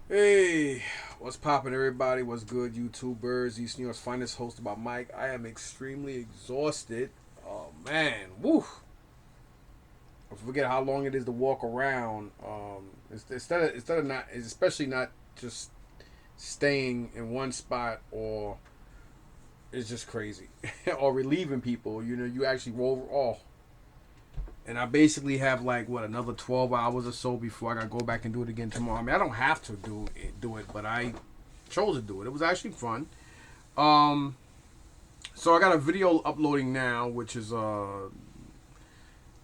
Hey, what's poppin', everybody? What's good, YouTubers? East New York's finest, hosted by Mike. I am extremely exhausted. Oh man, woo! I forget how long it is to walk around. Instead of not, especially not just staying in one spot, or it's just crazy, or relieving people. You know, you actually roll off. And I basically have like what, another 12 hours or so before I gotta go back and do it again tomorrow. I mean, I don't have to do it, but I chose to do it. It was actually fun. Um, so I got a video uploading now, which is I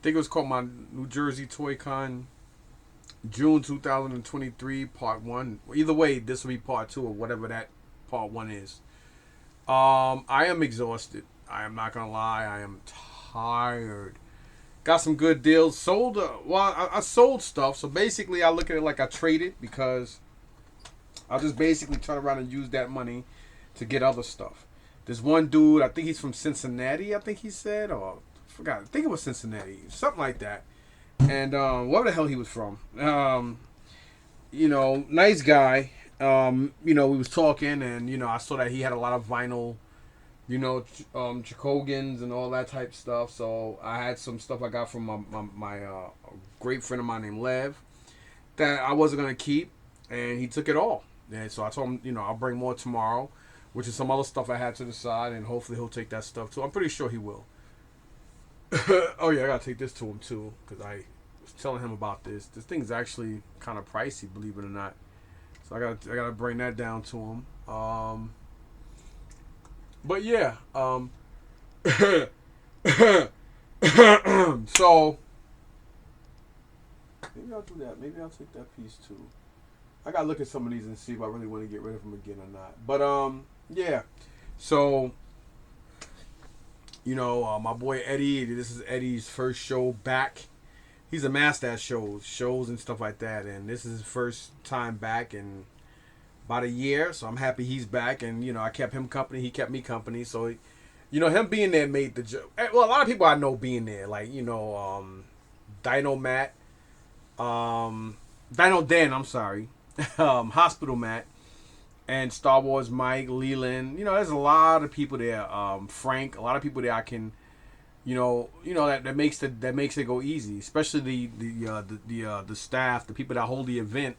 think it was called my New Jersey Toy Con June 2023 Part One. Either way, this will be Part Two or whatever that Part One is. I am exhausted. I am not gonna lie. I am tired. Got some good deals. Sold. I sold stuff. So basically, I look at it like I traded because I'll just basically turn around and use that money to get other stuff. There's one dude, I think he's from Cincinnati, I think he said, or I forgot, I think it was Cincinnati, something like that. And where the hell he was from. Nice guy. We was talking, and I saw that he had a lot of vinyl, Chicogans and all that type stuff. So I had some stuff I got from my great friend of mine named Lev that I wasn't gonna keep, and he took it all. And so I told him, I'll bring more tomorrow, which is some other stuff I had to the side, and hopefully he'll take that stuff too. I'm pretty sure he will. Oh yeah, I gotta take this to him too, because I was telling him about this. This thing's actually kind of pricey, believe it or not. So I gotta bring that down to him. But yeah. So maybe I'll do that. Maybe I'll take that piece too. I gotta look at some of these and see if I really want to get rid of them again or not. But yeah. So my boy Eddie. This is Eddie's first show back. He's a master at shows and stuff like that, and this is his first time back in about a year. So I'm happy he's back, and I kept him company. He kept me company. So him being there made the joke. Well, a lot of people I know being there, like Dino Matt, Dino Dan. I'm sorry, Hospital Matt, and Star Wars Mike Leland. There's a lot of people there. Frank, a lot of people there. I can, that makes it go easy, especially the staff, the people that hold the event.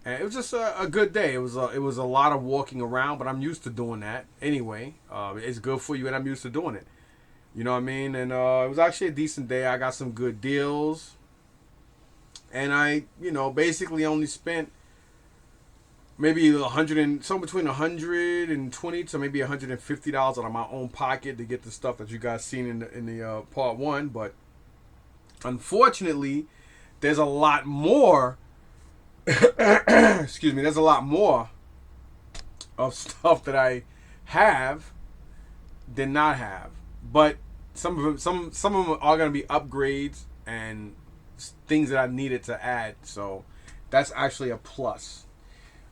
And it was just a good day. It was a lot of walking around, but I'm used to doing that anyway. It's good for you, and I'm used to doing it. You know what I mean? And it was actually a decent day. I got some good deals, and I, basically only spent maybe 100 and somewhere between 120 to maybe $150 out of my own pocket to get the stuff that you guys seen in the part one. But unfortunately, there's a lot more. Excuse me. There's a lot more of stuff that I have did not have, but some of them are going to be upgrades and things that I needed to add. So that's actually a plus.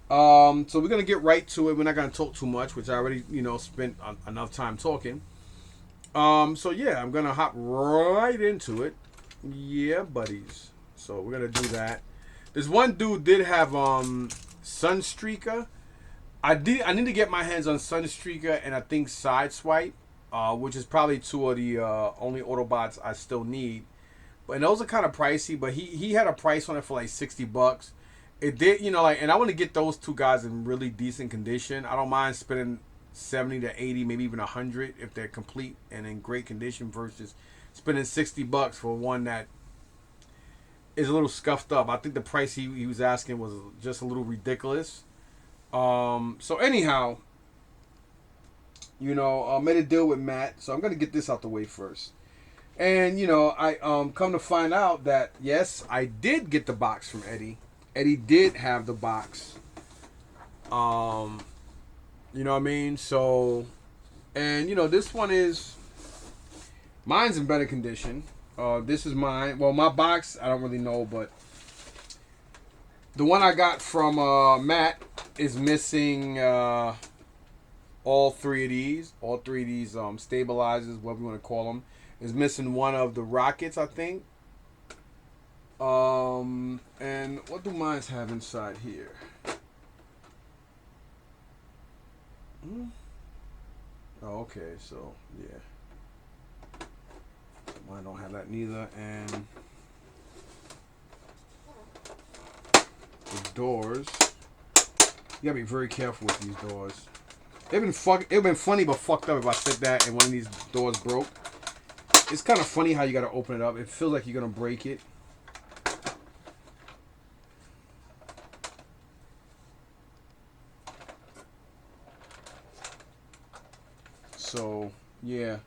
So we're gonna get right to it. We're not gonna talk too much, which I already spent enough time talking. So yeah, I'm gonna hop right into it. Yeah, buddies. So we're gonna do that. This one dude did have Sunstreaker. I need to get my hands on Sunstreaker and I think Sideswipe, which is probably two of the only Autobots I still need. But and those are kind of pricey. But he had a price on it for like $60. It did, and I want to get those two guys in really decent condition. I don't mind spending 70 to 80, maybe even 100 if they're complete and in great condition versus spending $60 for one that is a little scuffed up. I think the price he was asking was just a little ridiculous. So anyhow, I made a deal with Matt, so I'm gonna get this out the way first. And I come to find out that yes, I did get the box from Eddie. Eddie did have the box. You know what I mean? So, and this one is mine's in better condition. This is mine. Well, my box I don't really know, but the one I got from Matt is missing all three of these. All three of these stabilizers, whatever you want to call them, is missing one of the rockets, I think. And what do mines have inside here? Mm. Oh, okay. So yeah, mine don't have that neither. And the doors, you gotta be very careful with these doors. It'd been funny but fucked up if I said that and one of these doors broke. It's kind of funny how you gotta open it up. It feels like you're gonna break it. So yeah.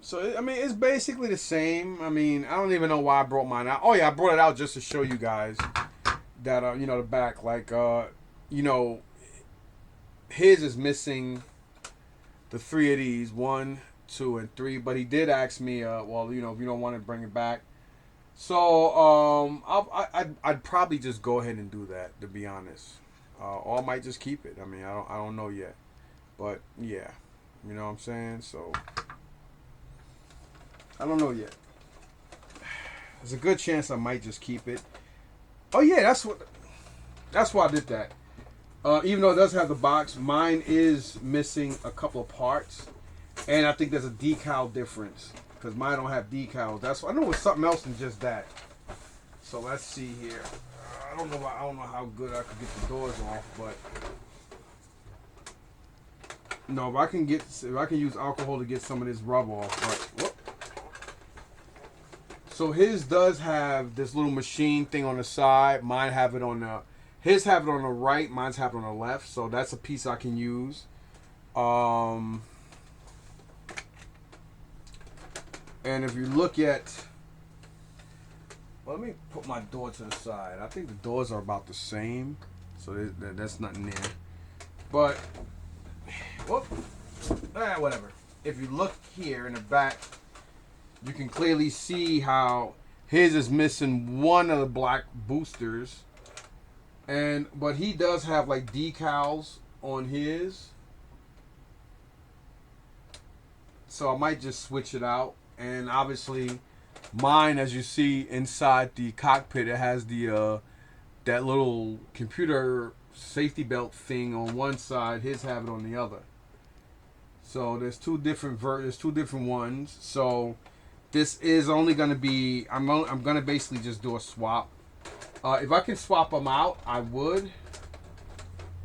So I mean, it's basically the same. I mean, I don't even know why I brought mine out. Oh yeah, I brought it out just to show you guys that you know, the back, like you know, his is missing the three of these, 1, 2, and 3. But he did ask me, well, you know, if you don't want to bring it back, so I'd probably just go ahead and do that, to be honest. Or I might just keep it. I mean, I don't know yet, but yeah, you know what I'm saying. So I don't know yet. There's a good chance I might just keep it. Oh yeah, that's why I did that. Even though it does have the box, mine is missing a couple of parts, and I think there's a decal difference because mine don't have decals. That's I know it's something else than just that. So let's see here. I don't know how good I could get the doors off, but no, if I can use alcohol to get some of this rub off. But whoop. So his does have this little machine thing on the side. Mine have it on the his have it on the right. Mine's have it on the left. So that's a piece I can use. And if you look at, well, let me put my door to the side. I think the doors are about the same, so that's nothing there. But whoop, whatever. If you look here in the back, you can clearly see how his is missing one of the black boosters, but he does have like decals on his, so I might just switch it out. And obviously, mine, as you see inside the cockpit, it has the that little computer safety belt thing on one side. His have it on the other. So there's two different ones. So this is only going to be, I'm going to basically just do a swap. If I can swap them out, I would.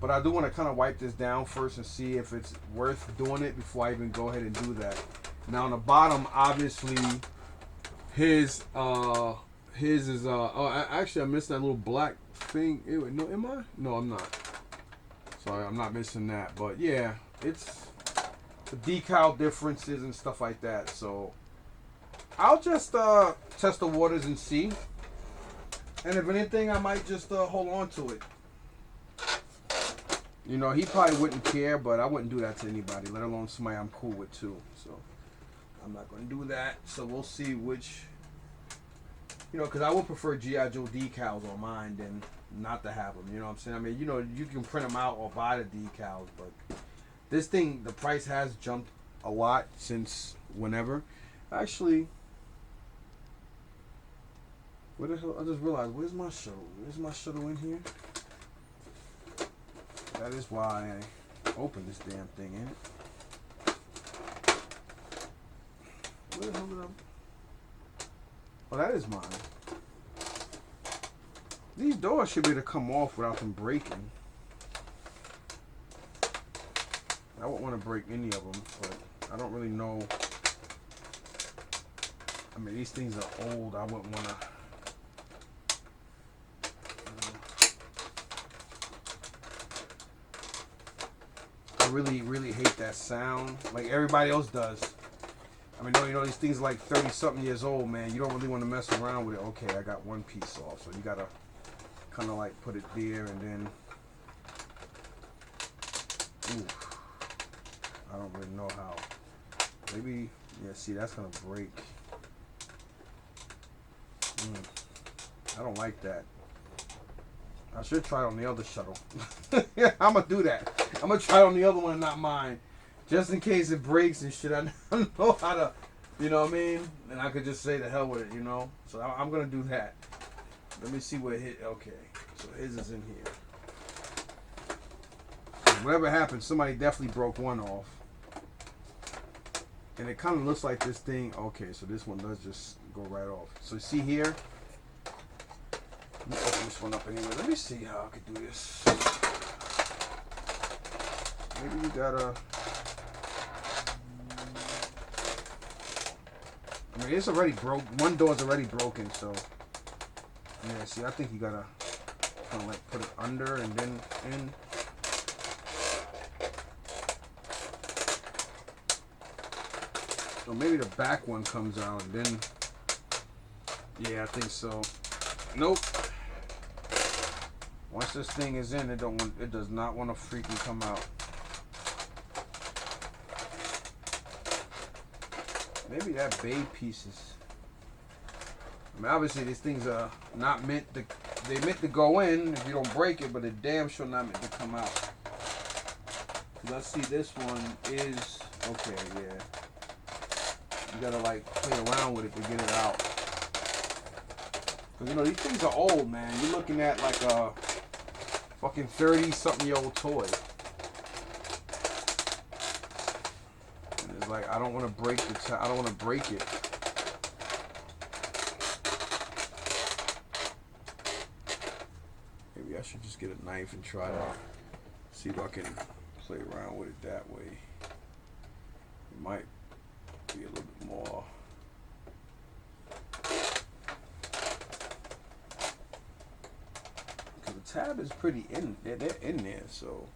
But I do want to kind of wipe this down first and see if it's worth doing it before I even go ahead and do that. Now on the bottom, obviously, his is actually I missed that little black thing. Ew, no, am I? No, I'm not. Sorry, I'm not missing that. But yeah, it's the decal differences and stuff like that. So I'll just test the waters and see. And if anything, I might just hold on to it. You know, he probably wouldn't care, but I wouldn't do that to anybody, let alone somebody I'm cool with too. So I'm not going to do that. So we'll see which, you know, because I would prefer G.I. Joe decals on mine than not to have them. You know what I'm saying? I mean, you know, you can print them out or buy the decals, but this thing, the price has jumped a lot since whenever. Actually, where the hell? I just realized, where's my shuttle? Where's my shuttle in here? That is why I opened this damn thing, ain't it? Where the hell did I... Oh, that is mine. These doors should be able to come off without them breaking. I wouldn't want to break any of them, but I don't really know. I mean, these things are old. I wouldn't want to... I really hate that sound, like everybody else does. I mean, you know, these things are like 30-something years old, man. You don't really want to mess around with it. Okay, I got one piece off, so you gotta kind of like put it there and then. Ooh, I don't really know how. Maybe, yeah. See, that's gonna break. I don't like that. I should try it on the other shuttle. Yeah, I'm gonna do that. I'm gonna try it on the other one, not mine, just in case it breaks and shit. I know how to, you know what I mean? And I could just say the hell with it, you know. So I'm gonna do that. Let me see where it hit. Okay, so his is in here. whatever happened, somebody definitely broke one off. And it kind of looks like this thing. Okay, so this one does just go right off. So see here. Let me open this one up anyway. Let me see how I could do this. Maybe you gotta. I mean, it's already broke. One door's already broken, so yeah. See, I think you gotta kind of like put it under and then in. So maybe the back one comes out and then. Yeah, I think so. Nope. Once this thing is in, it does not want to freaking come out. Maybe that bay pieces. I mean, obviously these things are not meant to. They meant to go in if you don't break it, but they're damn sure not meant to come out. Cause I see this one is okay. Yeah, you gotta like play around with it to get it out. Cause you know these things are old, man. You're looking at like a fucking 30-something-year-old toy. Like I don't want to break I don't want to break it. Maybe I should just get a knife and try to see if I can play around with it that way. It might be a little bit more. Because the tab is pretty in. They're in there, so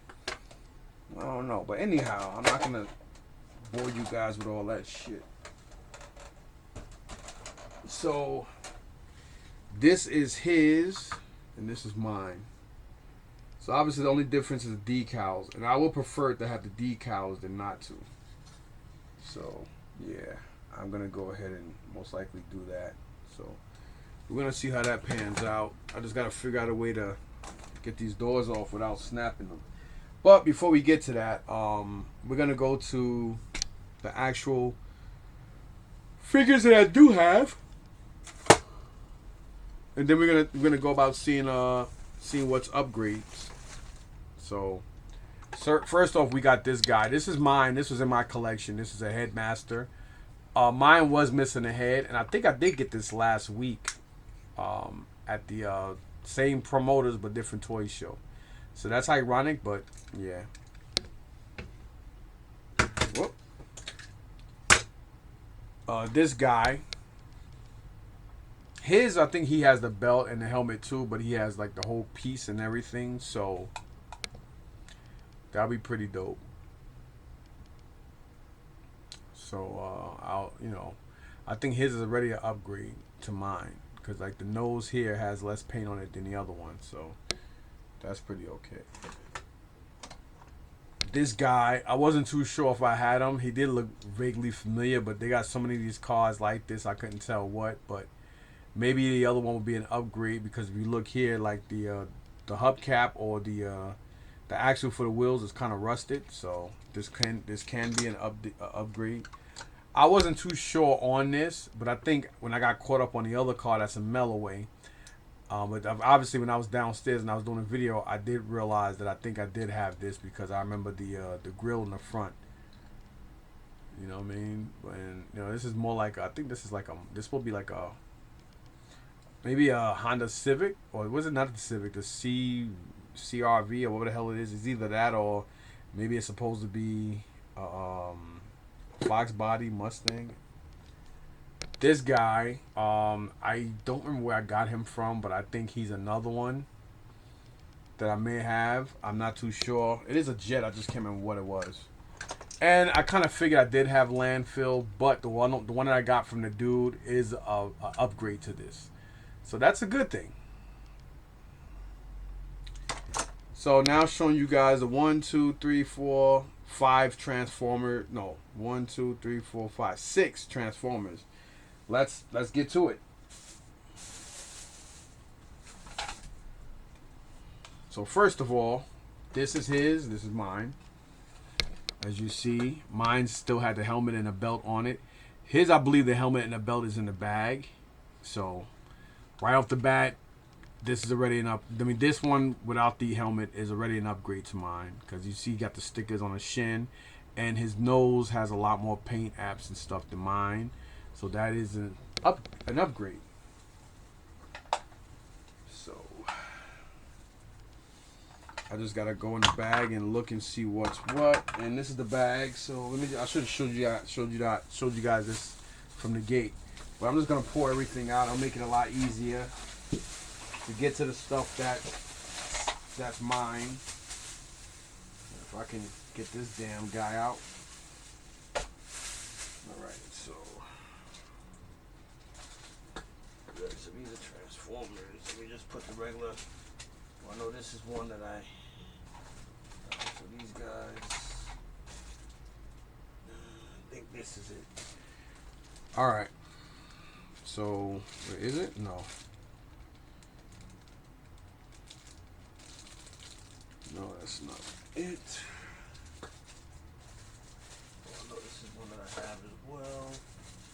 I don't know. But anyhow, I'm not gonna bore you guys with all that shit. So this is his and this is mine. So obviously the only difference is the decals, and I would prefer to have the decals than not to. So yeah, I'm gonna go ahead and most likely do that. So we're gonna see how that pans out. I just gotta figure out a way to get these doors off without snapping them. But before we get to that, we're gonna go to the actual figures that I do have, and then we're gonna go about seeing what's upgrades. So, first off, we got this guy. This is mine. This was in my collection. This is a Headmaster. Mine was missing a head, and I think I did get this last week at the same promoters but different toy show. So that's ironic, but yeah. Whoop. This guy, I think he has the belt and the helmet too, but he has like the whole piece and everything, so that'll be pretty dope. So I think his is already an upgrade to mine, because like the nose here has less paint on it than the other one, so that's pretty okay. This guy, I wasn't too sure if I had him. He did look vaguely familiar, but they got so many of these cars like this, I couldn't tell what. But maybe the other one would be an upgrade, because if you look here, like the hubcap or the axle for the wheels is kind of rusted. So this can be an upgrade. I wasn't too sure on this, but I think when I got caught up on the other car, that's a Melloway. But obviously when I was downstairs and I was doing a video, I did realize that I think I did have this, because I remember the grill in the front. You know what I mean? And this is more like I think this is like this will be like maybe a Honda Civic, or was it not the Civic, the CRV or whatever the hell it is. It's either that or maybe it's supposed to be Fox body Mustang. This guy, I don't remember where I got him from, but I think he's another one that I may have. I'm not too sure. It is a Jet. I just can't remember what it was. And I kind of figured I did have landfill, but the one that I got from the dude is a upgrade to this. So that's a good thing. So now showing you guys the 1, 2, 3, 4, 5 Transformer. No, 1, 2, 3, 4, 5, 6 Transformers. Let's get to it. So first of all, this is his, this is mine. As you see, mine still had the helmet and a belt on it. His, I believe the helmet and the belt is in the bag. So right off the bat, this is already an up. I mean, this one without the helmet is already an upgrade to mine because you see, he got the stickers on his shin, and his nose has a lot more paint apps and stuff than mine, so that is an upgrade. So I just gotta go in the bag and look and see what's what. And this is the bag. So let me. I should have showed you guys this from the gate. But I'm just gonna pour everything out. I'll make it a lot easier to get to the stuff that's mine. If I can get this damn guy out. All right. So these are Transformers. Let me just put the regular. Well, I know this is one that I. So these guys. I think this is it. All right. So, where is it? No. No, that's not it. Oh, no, this is one that I have as well.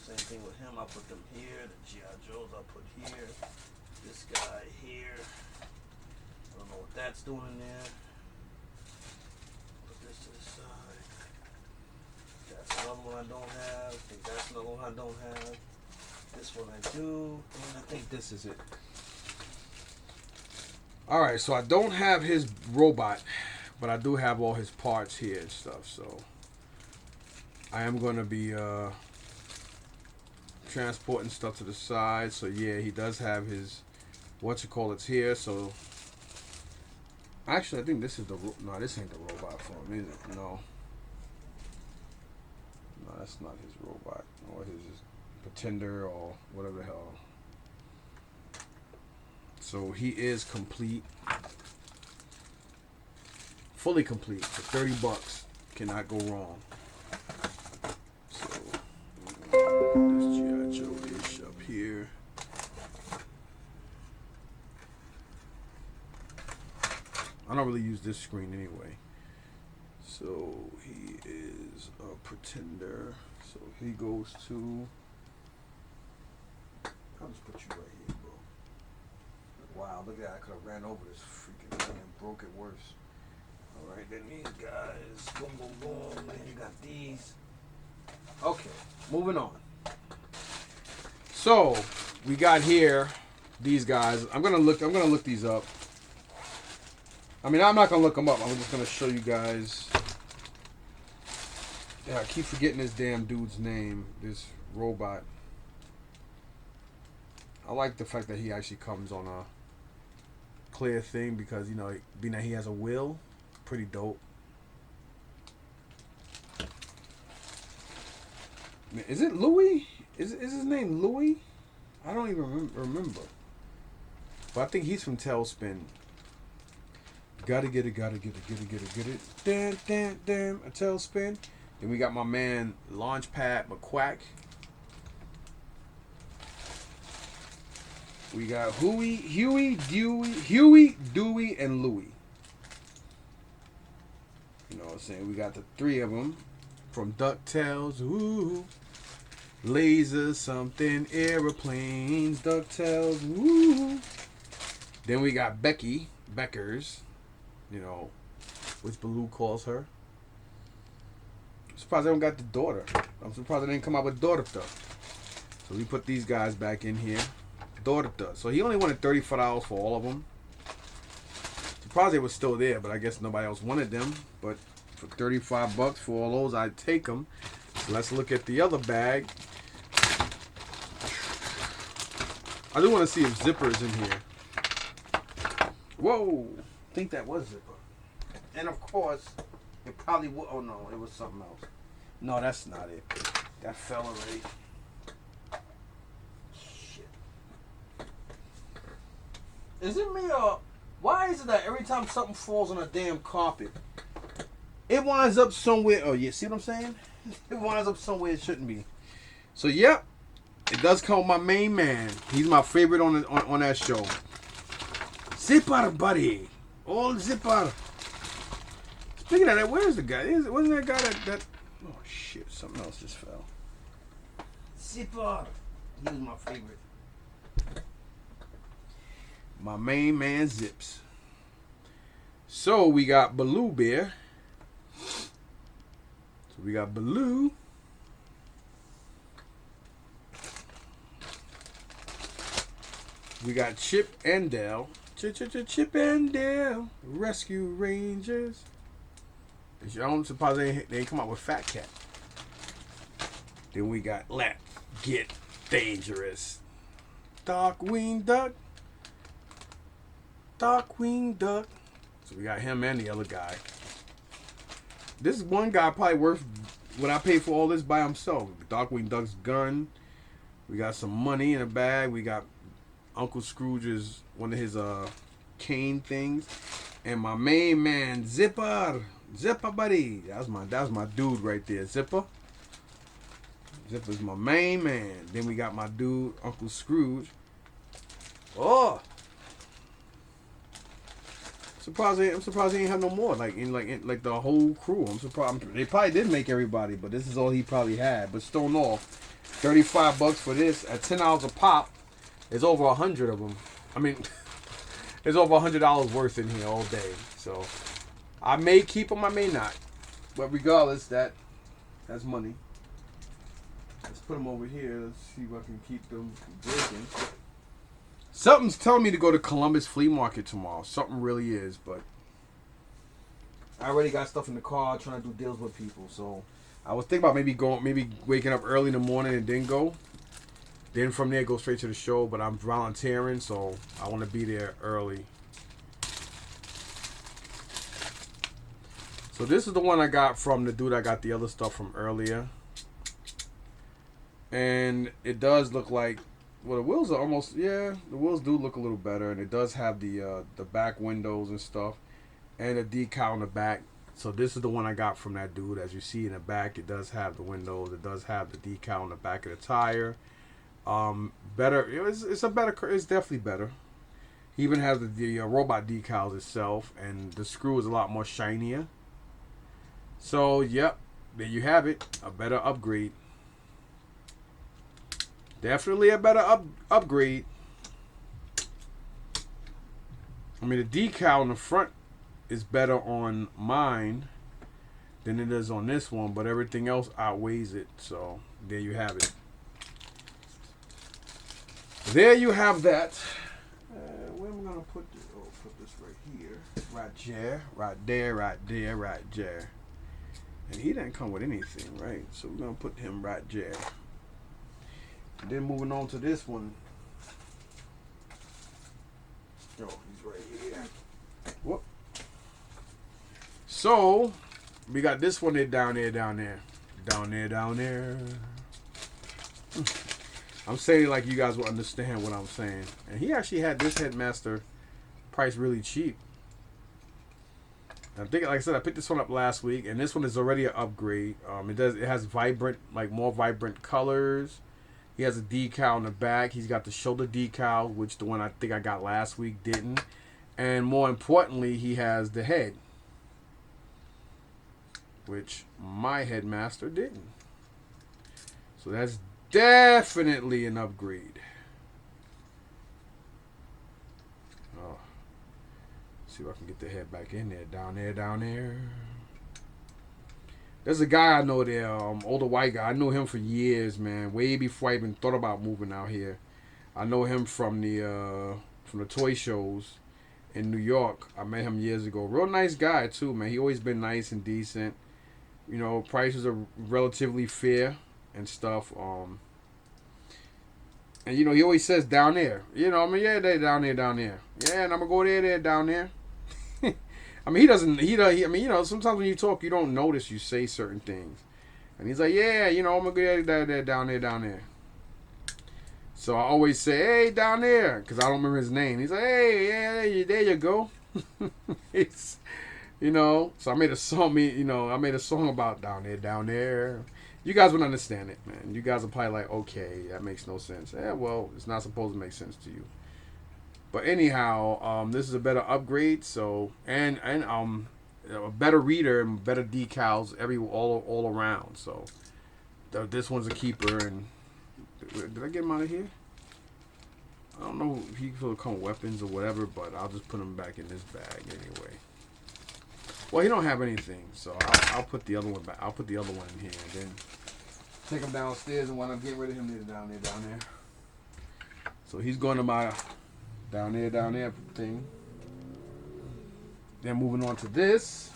Same thing with him. I'll put them here. The G.I. Joes I'll put here. This guy here. I don't know what that's doing in there. Put this to the side. That's another one I don't have. I think that's another one I don't have. This one I do. And I think this is it. Alright, so I don't have his robot, but I do have all his parts here and stuff. So I am going to be transporting stuff to the side. So yeah, he does have his whatchamacallits here. So actually, I think this is the no. This ain't the robot for him, is it? No, that's not his robot or his pretender or whatever the hell. So he is complete, fully complete for $30. Cannot go wrong. So this G.I. Joe-ish up here. I don't really use this screen anyway. So he is a pretender. So he goes to. I'll just put you right here, bro. Wow, look at that. I could have ran over this freaking thing and broke it worse. Alright, then these guys. Boom, boom, boom. Then you got these. Okay, moving on. So, we got here these guys. I'm gonna look these up. I mean, I'm not gonna look them up. I'm just gonna show you guys. Yeah, I keep forgetting this damn dude's name. This robot. I like the fact that he actually comes on a clear thing because, you know, being that he has a wheel, pretty dope. Is it Louis? Is his name Louis? I don't even remember. But I think he's from Tailspin. Gotta get it. Damn, a Tailspin. Then we got my man Launchpad McQuack. We got Huey, Dewey, and Louie. You know what I'm saying? We got the three of them from DuckTales. Ooh. Laser something, aeroplanes, DuckTales. Ooh. Then we got Beckers. You know, which Baloo calls her. I'm surprised I don't got the daughter. I'm surprised I didn't come out with daughter stuff. So we put these guys back in here. Daughter does. So he only wanted $35 for all of them. Surprised they were still there, but I guess nobody else wanted them. But for $35 for all those, I'd take them. So let's look at the other bag. I do want to see if Zipper's in here. Whoa! I think that was Zipper. And of course, it probably was. Oh no, it was something else. No, that's not it. That fell already. Is it me or why is it that every time something falls on a damn carpet, it winds up somewhere? Oh, you see what I'm saying? It winds up somewhere it shouldn't be. So, yep, it does come with my main man. He's my favorite on that show. Zipper, buddy. Old Zipper. Speaking of that, where's the guy? Wasn't that guy that... Oh, shit. Something else just fell. Zipper. He was my favorite. My main man Zips. So we got Baloo Bear. So we got Baloo. We got Chip and Dale. Chip and Dale. Rescue Rangers. I'm surprised they ain't come out with Fat Cat. Then we got Let's Get Dangerous. Darkwing Duck. Darkwing Duck. So we got him and the other guy. This one guy probably worth what I paid for all this by himself. Darkwing Duck's gun. We got some money in a bag. We got Uncle Scrooge's one of his cane things. And my main man, Zipper. Zipper buddy. That's my dude right there. Zipper. Zipper's my main man. Then we got my dude, Uncle Scrooge. Oh. I'm surprised he ain't have no more. Like the whole crew. I'm surprised. They probably did make everybody, but this is all he probably had. But still off. $35 for this at $10 a pop. There's over 100 of them. I mean, there's over $100 worth in here all day. So I may keep them, I may not. But regardless, that's money. Let's put them over here. Let's see if I can keep them breaking. Something's telling me to go to Columbus Flea Market tomorrow. Something really is, but I already got stuff in the car trying to do deals with people. So I was thinking about maybe waking up early in the morning and then go. Then from there go straight to the show, but I'm volunteering, so I want to be there early. So this is the one I got from the dude I got the other stuff from earlier. And it does look like, well, the wheels are almost, the wheels do look a little better, and it does have the back windows and stuff, and a decal on the back. So this is the one I got from that dude. As you see in the back, it does have the windows. It does have the decal on the back of the tire. Better. It's definitely better. He even has the robot decals itself, and the screw is a lot more shinier. So, yep, there you have it. A better upgrade. Definitely a better upgrade. I mean, the decal in the front is better on mine than it is on this one, but everything else outweighs it. So, there you have it. There you have that. Where am I going to put this? Oh, put this right here. Right there, right there, right there, right there. And he didn't come with anything, right? So we're going to put him right there. And then moving on to this one. Oh, he's right here. Whoop. So, we got this one there, down there. Down there. I'm saying it like you guys will understand what I'm saying. And he actually had this Headmaster priced really cheap. I think, like I said, I picked this one up last week, and this one is already an upgrade. It has more vibrant colors. He has a decal on the back. He's got the shoulder decal, which the one I think I got last week didn't. And more importantly, he has the head, which my Headmaster didn't. So that's definitely an upgrade. Oh. See if I can get the head back in there. Down there. There's a guy I know there, older white guy. I knew him for years, man. Way before I even thought about moving out here. I know him from the toy shows in New York. I met him years ago. Real nice guy too, man. He always been nice and decent. You know, prices are relatively fair and stuff. And you know, he always says down there. You know, I mean, yeah, they down there. Yeah, and I'm gonna go there, down there. I mean, I mean, you know, sometimes when you talk, you don't notice you say certain things. And he's like, yeah, you know, I'm gonna go there, down there. So I always say, hey, down there, because I don't remember his name. He's like, hey, yeah, there you go. It's, you know, so I made a song about down there. You guys would understand it, man. You guys are probably like, okay, that makes no sense. Yeah, well, it's not supposed to make sense to you. But anyhow, this is a better upgrade. So and a better reader and better decals all around. So this one's a keeper. And did I get him out of here? I don't know if he will come with weapons or whatever, but I'll just put him back in this bag anyway. Well, he don't have anything, so I'll put the other one back. I'll put the other one in here and then take him downstairs, and when I'm getting rid of him, down there. So he's going to my down there thing. Then moving on to this.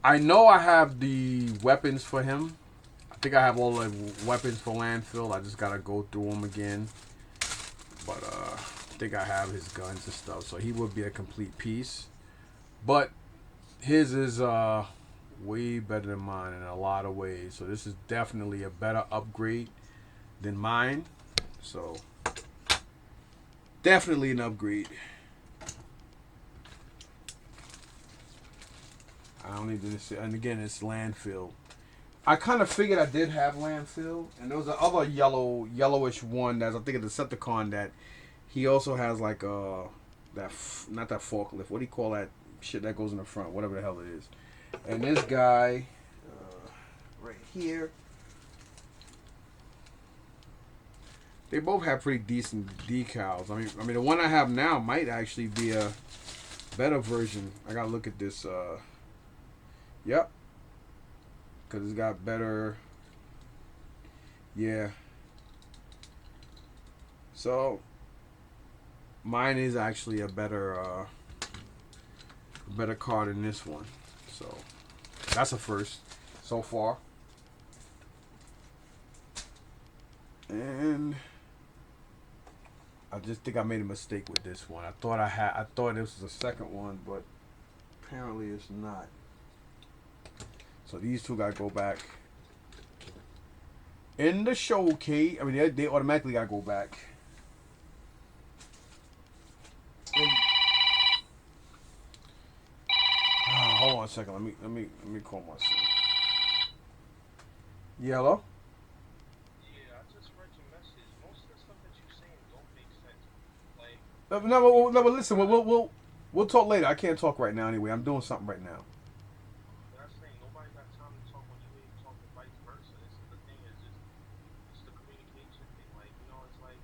I know I have the weapons for him. I think I have all the weapons for landfill. I just gotta go through them again. But I think I have his guns and stuff, so he would be a complete piece. But his is way better than mine in a lot of ways. So this is definitely a better upgrade than mine. So definitely an upgrade. I don't need this. And again, it's landfill. I kind of figured I did have landfill, and there was the other yellowish one that's I think a Decepticon that he also has like not that forklift. What do you call that shit that goes in the front? Whatever the hell it is. And this guy right here, they both have pretty decent decals. I mean, the one I have now might actually be a better version. I gotta look at this. Yep. Because it's got better. Yeah. So, mine is actually a better car than this one. So, that's a first so far. And I just think I made a mistake with this one. I thought this was the second one, but apparently it's not. So these two gotta go back in the showcase. I mean, they automatically gotta go back. Hold on a second. Let me call my son. Yeah, hello? Yeah, I just read your message. Most of the stuff that you're saying don't make sense. Like, No, but listen. We'll talk later. I can't talk right now anyway. I'm doing something right now. that's saying nobody got time to talk when you ain't talking vice versa. This is the thing. It's the communication thing. Like, it's like.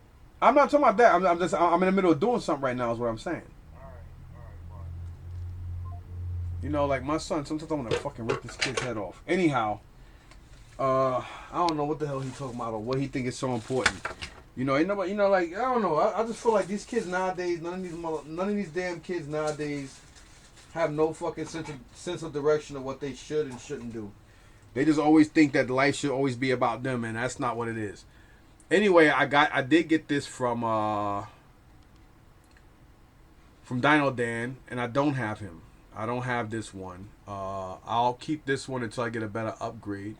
I'm not talking about that. I'm in the middle of doing something right now. Is what I'm saying. All right, fine. Like my son. Sometimes I want to fucking rip this kid's head off. Anyhow, I don't know what the hell he talking about or what he think is so important. Ain't nobody. Like I don't know. I just feel like these kids nowadays. None of these damn kids nowadays have no fucking sense of direction of what they should and shouldn't do. They just always think that life should always be about them, and that's not what it is. Anyway, I did get this from Dino Dan, and I don't have him. I don't have this one. I'll keep this one until I get a better upgrade.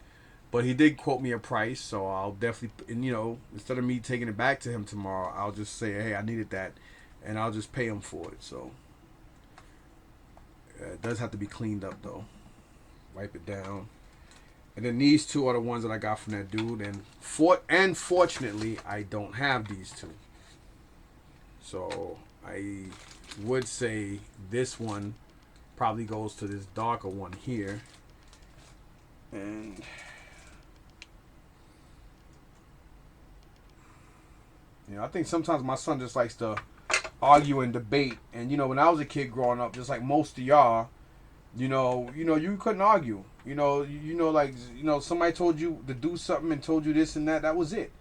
But he did quote me a price, so I'll definitely, and instead of me taking it back to him tomorrow, I'll just say, hey, I needed that, and I'll just pay him for it. So it does have to be cleaned up though. Wipe it down. And then these two are the ones that I got from that dude, and fortunately, I don't have these two. So I would say this one probably goes to this darker one here, and. I think sometimes my son just likes to argue and debate. And when I was a kid growing up, just like most of y'all, you couldn't argue. Somebody told you to do something and told you this and that. That was it.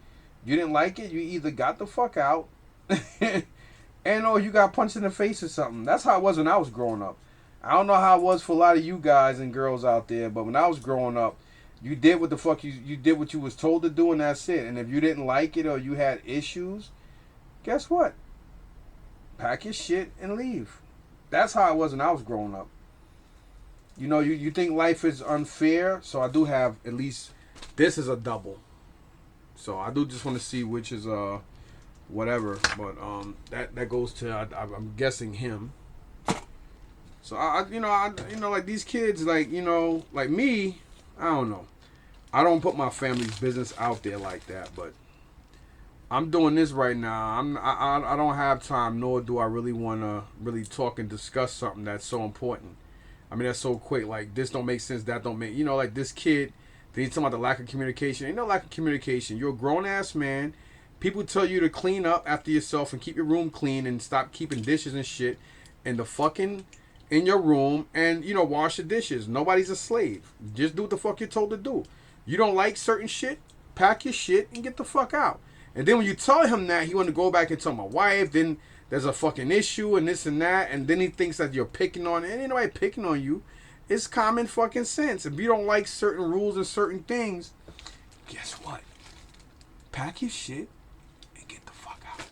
You didn't like it, you either got the fuck out, or you got punched in the face or something. That's how it was when I was growing up. I don't know how it was for a lot of you guys and girls out there, but when I was growing up, you did what the fuck you did what you was told to do, and that's it. And if you didn't like it or you had issues, guess what? Pack your shit and leave. That's how it was when I was growing up. You think life is unfair, so I do have at least this is a double. So I do just want to see which is whatever, but that goes to I'm guessing him. So like these kids, like like me. I don't know. I don't put my family's business out there like that, but I'm doing this right now. I don't have time, nor do I really want to really talk and discuss something that's so important. I mean, that's so quick. Like, this don't make sense, that don't make... like this kid, they talking about the lack of communication. Ain't no lack of communication. You're a grown-ass man. People tell you to clean up after yourself and keep your room clean and stop keeping dishes and shit in the fucking in your room and wash the dishes. Nobody's a slave. Just do what the fuck you're told to do. You don't like certain shit, pack your shit and get the fuck out. And then when you tell him that, he want to go back and tell my wife, then there's a fucking issue and this and that, and then he thinks that you're picking on, and ain't nobody picking on you. It's common fucking sense. If you don't like certain rules and certain things, guess what? Pack your shit and get the fuck out.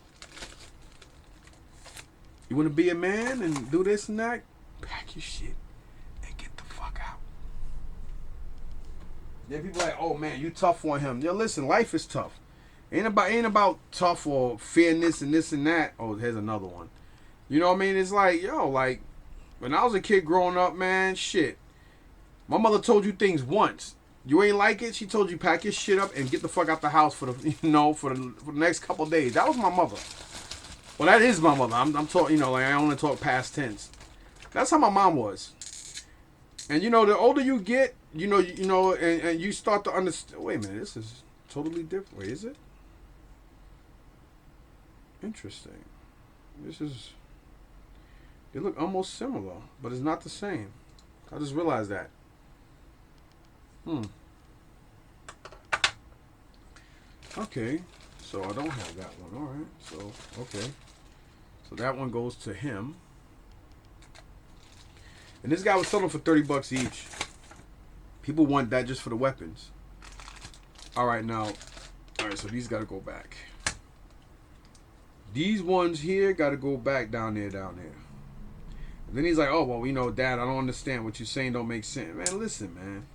You want to be a man and do this and that? Pack your shit and get the fuck out. Then people are like, oh man, you tough on him. Yo, listen, life is tough. Ain't about tough or fairness and this and that. Oh, here's another one. You know what I mean? It's like, yo, like, when I was a kid growing up, man, shit. My mother told you things once. You ain't like it, she told you pack your shit up and get the fuck out the house for the for the next couple of days. That was my mother. Well, that is my mother. I'm talking, like I only talk past tense. That's how my mom was. And the older you get, and you start to understand. Wait a minute, this is totally different. Wait, is it? Interesting. They look almost similar, but it's not the same. I just realized that. Okay, so I don't have that one. All right, so okay, so that one goes to him. And this guy was selling for $30 each. People want that just for the weapons. All right, so these got to go back. These ones here got to go back down there. And then he's like, oh, well, Dad, I don't understand what you're saying. Don't make sense. Man, listen, man.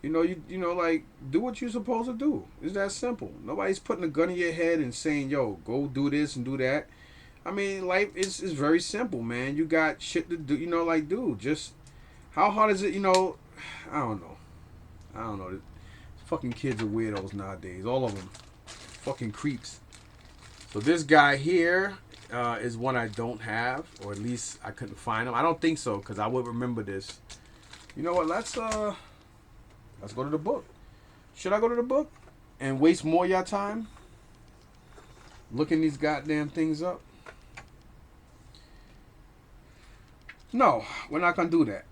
Like, do what you're supposed to do. It's that simple. Nobody's putting a gun in your head and saying, yo, go do this and do that. I mean, life is very simple, man. You got shit to do. Dude, just, how hard is it, I don't know. Fucking kids are weirdos nowadays. All of them. Fucking creeps. So this guy here is one I don't have, or at least I couldn't find him. I don't think so, because I would remember this. You know what? Let's go to the book. Should I go to the book and waste more of your time looking these goddamn things up? No, we're not gonna do that.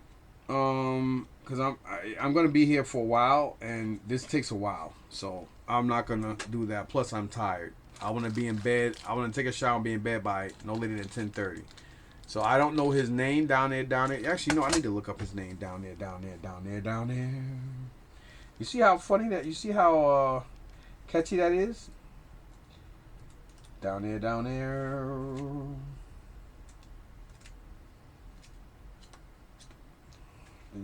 Because I'm gonna be here for a while, and this takes a while, so I'm not gonna do that. Plus, I'm tired. I want to be in bed. I want to take a shower and be in bed by no later than 10:30. So I don't know his name down there. Actually, no, I need to look up his name down there. You see how funny that? You see how catchy that is? Down there.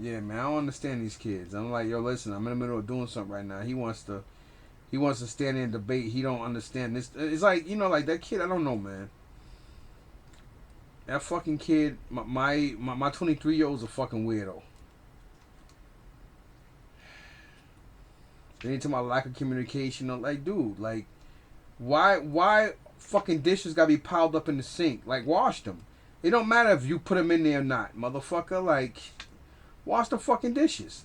Yeah, man, I don't understand these kids. I'm like, yo, listen, I'm in the middle of doing something right now. He wants to stand there and debate. He don't understand this. It's like, like that kid, I don't know, man. That fucking kid, my 23-year-old's a fucking weirdo. They talking about lack of communication. Like, dude, like, why fucking dishes gotta be piled up in the sink? Like, wash them. It don't matter if you put them in there or not, motherfucker. Like, wash the fucking dishes.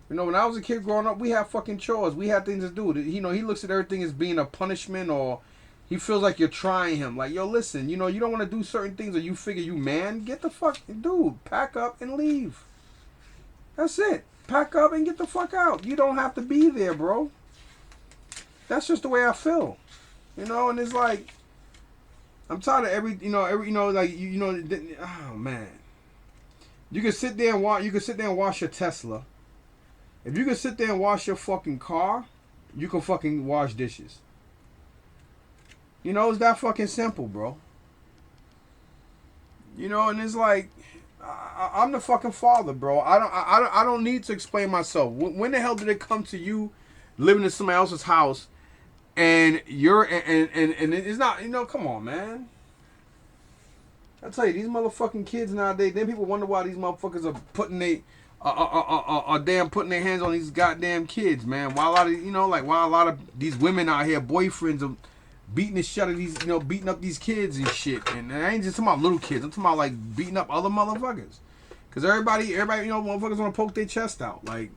When I was a kid growing up, we had fucking chores. We had things to do. He looks at everything as being a punishment, or he feels like you're trying him. Like, yo, listen, you don't want to do certain things, or you figure you man, get the fuck, dude, pack up and leave. That's it. Pack up and get the fuck out. You don't have to be there, bro. That's just the way I feel. And it's like, I'm tired of oh man. You can sit there and wash your Tesla. If you can sit there and wash your fucking car, you can fucking wash dishes. It's that fucking simple, bro. And it's like, I'm the fucking father, bro. I don't need to explain myself. When the hell did it come to you living in somebody else's house and you're and it's not, come on, man. I tell you, these motherfucking kids nowadays, then people wonder why these motherfuckers are putting putting their hands on these goddamn kids, man. Why a lot of these women out here, boyfriends, are beating the shit out of these, beating up these kids and shit. And I ain't just talking about little kids. I'm talking about like beating up other motherfuckers. Cause everybody, motherfuckers want to poke their chest out. Like,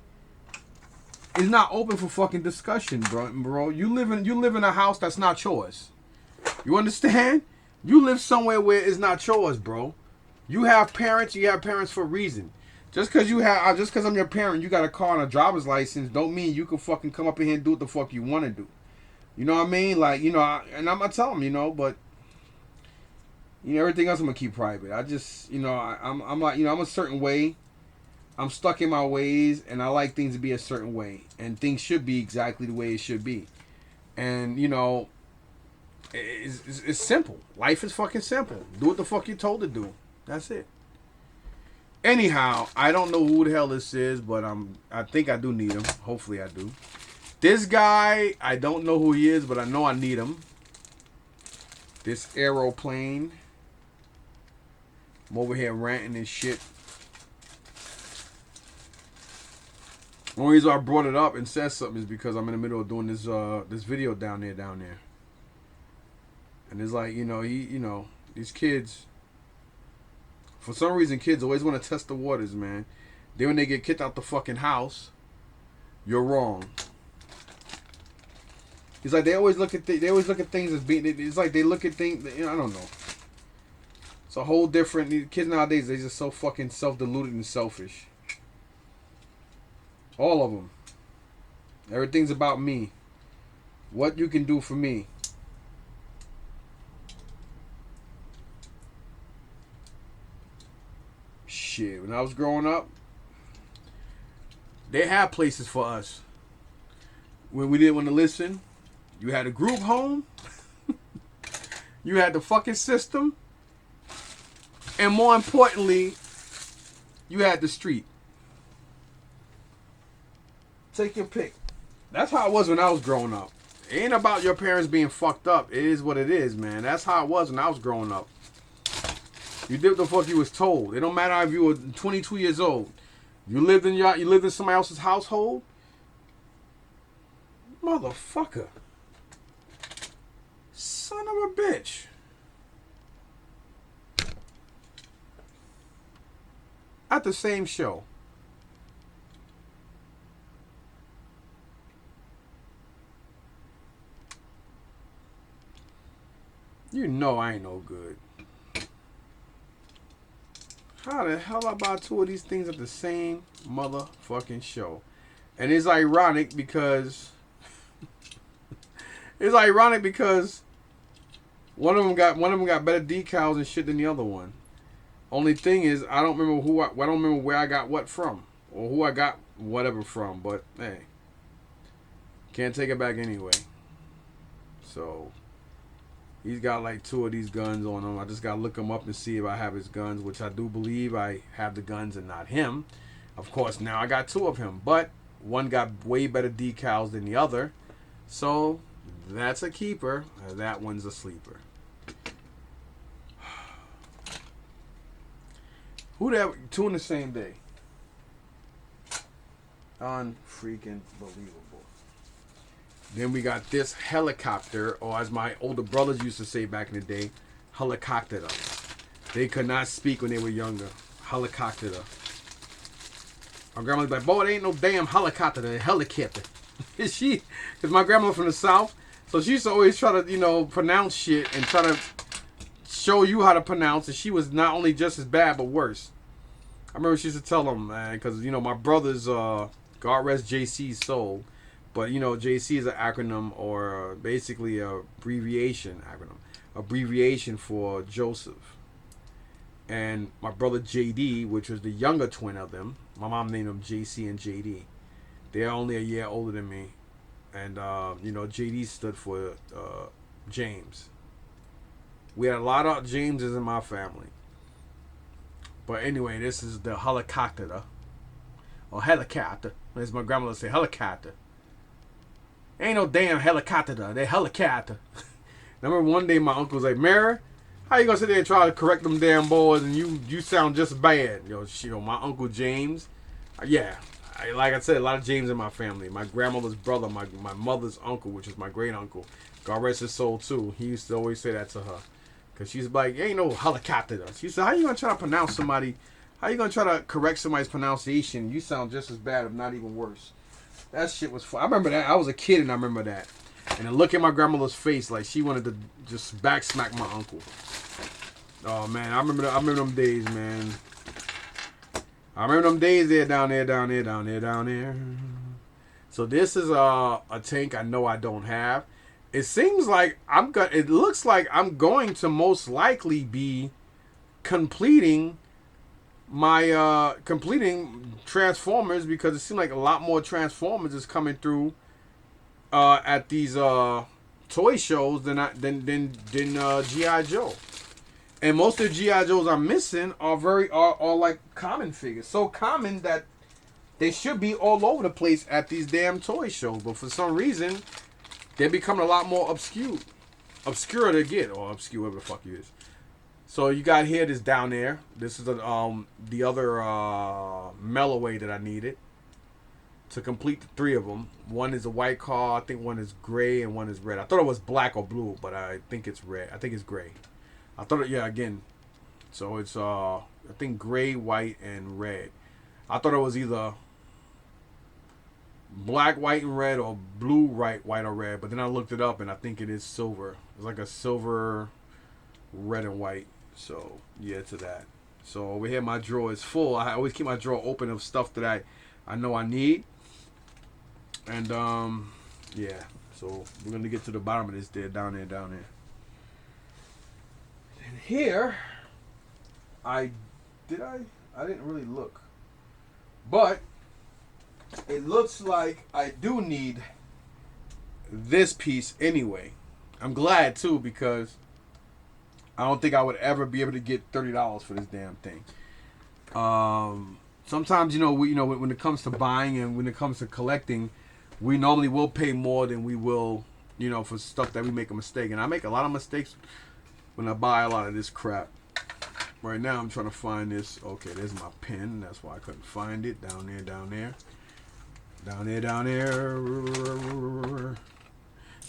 is not open for fucking discussion, bro. You live in a house that's not yours. You understand? You live somewhere where it's not yours, bro. You have parents. You have parents for a reason. Just because I'm your parent, you got a car and a driver's license, don't mean you can fucking come up in here and do what the fuck you want to do. You know what I mean? Like, you know, and I'm gonna tell them, you know, but you know, everything else I'm gonna keep private. I just, you know, I'm like, you know, I'm a certain way. I'm stuck in my ways, and I like things to be a certain way, and things should be exactly the way it should be. And you know, it's simple. Life is fucking simple. Do what the fuck you're told to do. That's it. Anyhow, I don't know who the hell this is, but I think I do need him. Hopefully I do. This guy, I don't know who he is, but I know I need him. This aeroplane. I'm over here ranting and shit. The only reason I brought it up and said something is because I'm in the middle of doing this video down there. And it's like, you know, these kids, for some reason, kids always want to test the waters, man. Then when they get kicked out the fucking house, you're wrong. It's like they always look at things as being. It's like they look at things. You know, I don't know. It's a whole different. Kids nowadays, they're just so fucking self-deluded and selfish. All of them. Everything's about me. What you can do for me. Shit, when I was growing up, they had places for us. When we didn't want to listen, you had a group home. You had the fucking system. And more importantly, you had the street. Take your pick. That's how it was when I was growing up. It ain't about your parents being fucked up. It is what it is, man. That's how it was when I was growing up. You did what the fuck you was told. It don't matter if you were 22 years old. You lived in somebody else's household. Motherfucker. Son of a bitch. At the same show. You know I ain't no good. How the hell I buy two of these things at the same motherfucking show? And it's ironic because one of them got better decals and shit than the other one. Only thing is I don't remember I don't remember where I got what from or who I got whatever from. But hey, can't take it back anyway. So. He's got like two of these guns on him. I just gotta look him up and see if I have his guns, which I do believe I have the guns and not him. Of course, now I got two of him, but one got way better decals than the other. So that's a keeper. That one's a sleeper. Who that? Two in the same day. Unfreaking believable. Then we got this helicopter, or as my older brothers used to say back in the day, helicopter. They could not speak when they were younger. Helicopter. My grandma's like, boy, it ain't no damn helicopter, helicopter. Because my grandma from the South, so she used to always try to, you know, pronounce shit and try to show you how to pronounce it. She was not only just as bad, but worse. I remember she used to tell them, man, because, you know, my brother's, God rest JC's soul. But, you know, JC is an acronym or basically a abbreviation for Joseph. And my brother JD, which was the younger twin of them, my mom named them JC and JD. They're only a year older than me. And, you know, JD stood for James. We had a lot of Jameses in my family. But anyway, this is the helicopter. Or helicopter. As my grandmother would say, helicopter. Ain't no damn helicopter. They helicopter. I remember one day my uncle was like, Mary, how you gonna sit there and try to correct them damn boys and you sound just bad? Yo, my Uncle James. Yeah. Like I said, a lot of James in my family. My grandmother's brother, my mother's uncle, which is my great uncle. God rest his soul too. He used to always say that to her. Cause she's like, ain't no helicopter. She said, how you gonna try to pronounce somebody? How you gonna try to correct somebody's pronunciation? You sound just as bad, if not even worse. That shit was fun. I remember that. I was a kid and I remember that. And then look at my grandmother's face like she wanted to just back smack my uncle. Oh man, I remember them days, man. I remember them days there down there. So this is a tank I know I don't have. It seems like it looks like I'm going to most likely be completing my completing Transformers because it seems like a lot more Transformers is coming through at these toy shows than GI Joe. And most of the GI Joes I'm missing are like common figures, so common that they should be all over the place at these damn toy shows. But for some reason, they're becoming a lot more obscure to get, or obscure, whatever the fuck it is. So you got here this down there. This is the other Melloway that I needed to complete the three of them. One is a white car. I think one is gray and one is red. I thought it was black or blue, but I think it's red. I think it's gray. I thought it, yeah, again. So it's I think gray, white, and red. I thought it was either black, white, and red, or blue, white, or red. But then I looked it up, and I think it is silver. It's like a silver, red, and white. So yeah, to that. So over here, my drawer is full. I always keep my drawer open of stuff that I know I need. And yeah. So we're gonna get to the bottom of this. Down there. And here, I didn't really look, but it looks like I do need this piece anyway. I'm glad too because I don't think I would ever be able to get $30 for this damn thing. Sometimes when it comes to buying and when it comes to collecting, we normally will pay more than we will, for stuff that we make a mistake. And I make a lot of mistakes when I buy a lot of this crap. Right now I'm trying to find this. Okay, there's my pen. That's why I couldn't find it. Down there.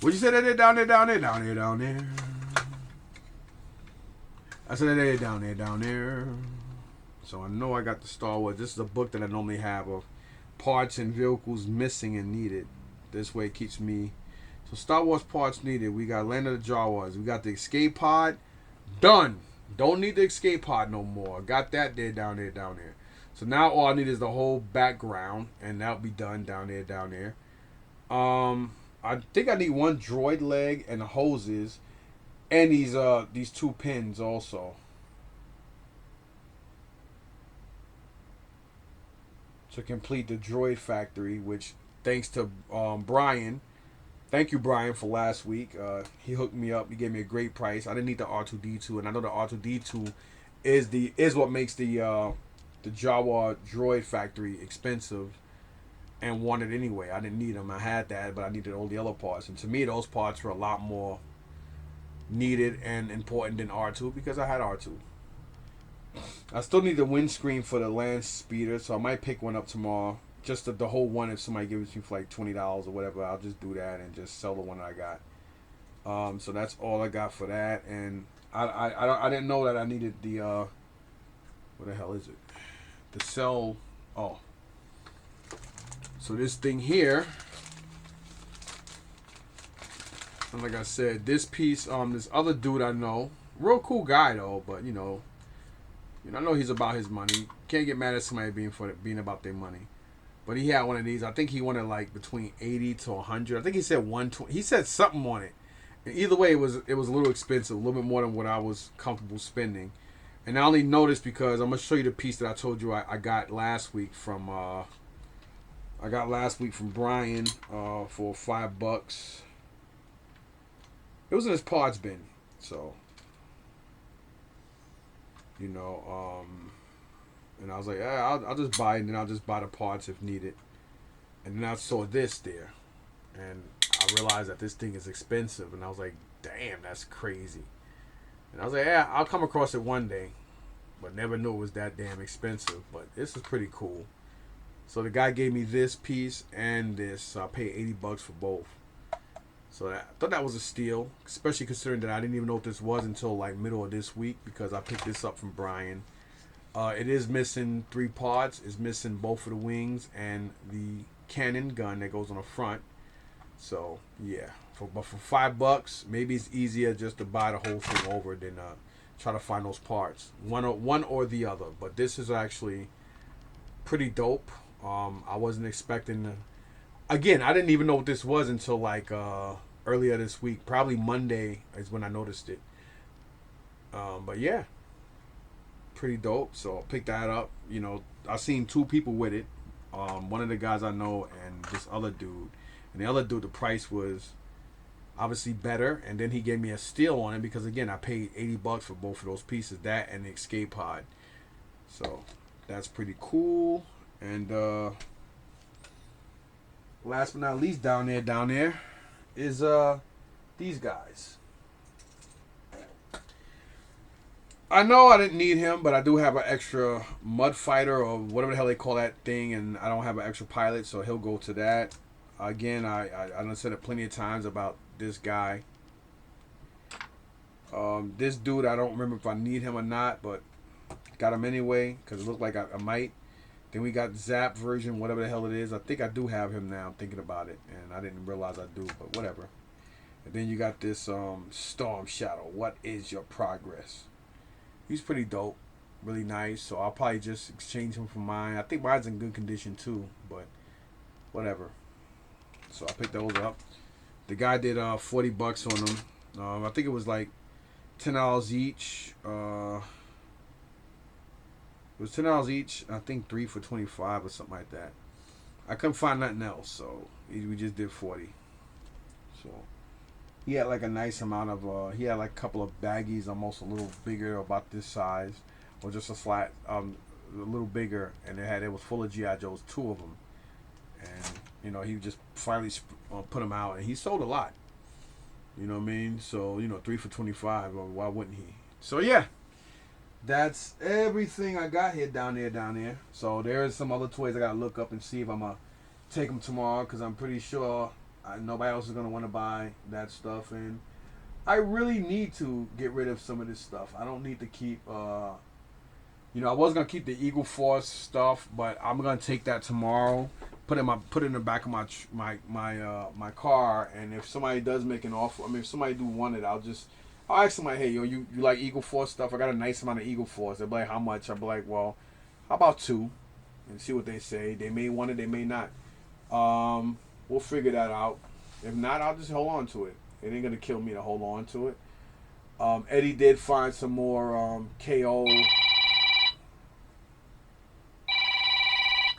What'd you say that is? Down there. I said that is down there. So I know I got the Star Wars. This is a book that I normally have of parts and vehicles missing and needed. This way it keeps me. So Star Wars parts needed. We got Land of the Jawas. We got the escape pod. Done. Don't need the escape pod no more. Got that there, down there. So now all I need is the whole background, and that'll be done down there. I think I need one droid leg and the hoses, and these two pins also. To complete the droid factory, which thanks to Brian. Thank you, Brian, for last week. He hooked me up. He gave me a great price. I didn't need the R2D2, and I know the R2D2 is what makes the Jawa droid factory expensive, and wanted anyway. I didn't need them. I had that, but I needed all the other parts. And to me, those parts were a lot more needed and important than R2 because I had R2. I still need the windscreen for the land speeder, so I might pick one up tomorrow. Just the whole one, if somebody gives me for like $20 or whatever, I'll just do that and just sell the one I got. So that's all I got for that. And I didn't know that I needed the what the hell is it? The cell. Oh, so this thing here. And like I said, this piece, this other dude I know, real cool guy though, but I know he's about his money. Can't get mad at somebody being about their money. But he had one of these. I think he wanted like between 80 to 100. I think he said 120. He said something on it. And either way, it was a little expensive, a little bit more than what I was comfortable spending. And I only know this because I'm gonna show you the piece that I told you I got last week from Brian for $5. It was in his parts bin, so and I was like, I'll just buy it, and then I'll just buy the parts if needed. And then I saw this there, and I realized that this thing is expensive, and I was like, damn, that's crazy. And I was like, yeah, I'll come across it one day, but never knew it was that damn expensive. But this is pretty cool. So the guy gave me this piece and this, so I paid $80 for both. So I thought that was a steal, especially considering that I didn't even know what this was until like middle of this week because I picked this up from Brian. It is missing 3 parts. It's missing both of the wings and the Canon gun that goes on the front. So yeah, but for $5, maybe it's easier just to buy the whole thing over than try to find those parts. One or the other. But this is actually pretty dope. I wasn't expecting. Again, I didn't even know what this was until like earlier this week. Probably Monday is when I noticed it. But yeah, pretty dope. So I picked that up. You know, I seen two people with it. One of the guys I know and this other dude. And the other dude, the price was obviously better. And then he gave me a steal on it because again, I paid $80 for both of those pieces, that and the escape pod. So that's pretty cool. And last but not least, down there is these guys. I know I didn't need him, but I do have an extra mud fighter or whatever the hell they call that thing, and I don't have an extra pilot, so he'll go to that. Again, I said it plenty of times about this guy. This dude, I don't remember if I need him or not, but got him anyway because it looked like I might. Then we got Zap version, whatever the hell it is. I think I do have him now. I'm thinking about it, and I didn't realize I do, but whatever. And then you got this Storm Shadow. What is your progress? He's pretty dope, really nice. So I'll probably just exchange him for mine. I think mine's in good condition too, but whatever. So I picked those up. The guy did $40 on them. I think it was like $10 each. It was $10 each. I think 3 for $25 or something like that. I couldn't find nothing else, so we just did 40. So he had like a nice amount of. He had like a couple of baggies, almost a little bigger, about this size, or just a little bigger, and it was full of GI Joes, 2 of them, and you know he just finally put them out, and he sold a lot. You know what I mean? So 3 for $25, or why wouldn't he? So yeah. That's everything I got here down there. So there's some other toys I gotta look up and see if I'm gonna take them tomorrow, because I'm pretty sure nobody else is gonna want to buy that stuff, and I really need to get rid of some of this stuff. I don't need to keep. I was gonna keep the Eagle Force stuff, but I'm gonna take that tomorrow. Put it in the back of my car, and if somebody does make an offer, if somebody do want it, I'll ask somebody, hey, yo, you like Eagle Force stuff? I got a nice amount of Eagle Force. They'll be like, how much? I'll be like, well, how about 2? And see what they say. They may want it, they may not. We'll figure that out. If not, I'll just hold on to it. It ain't gonna kill me to hold on to it. Eddie did find some more KO.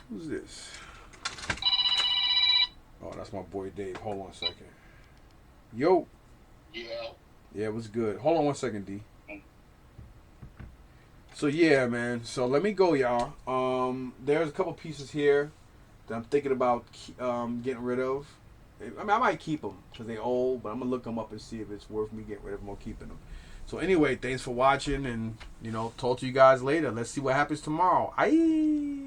Who's this? Oh, that's my boy Dave. Hold on a second. Yo. Yeah. Yeah, it was good. Hold on 1 second, D. So yeah, man. So let me go, y'all. There's a couple pieces here that I'm thinking about getting rid of. I might keep them because they're old, but I'm gonna look them up and see if it's worth me getting rid of them or keeping them. So anyway, thanks for watching, and talk to you guys later. Let's see what happens tomorrow. Aye.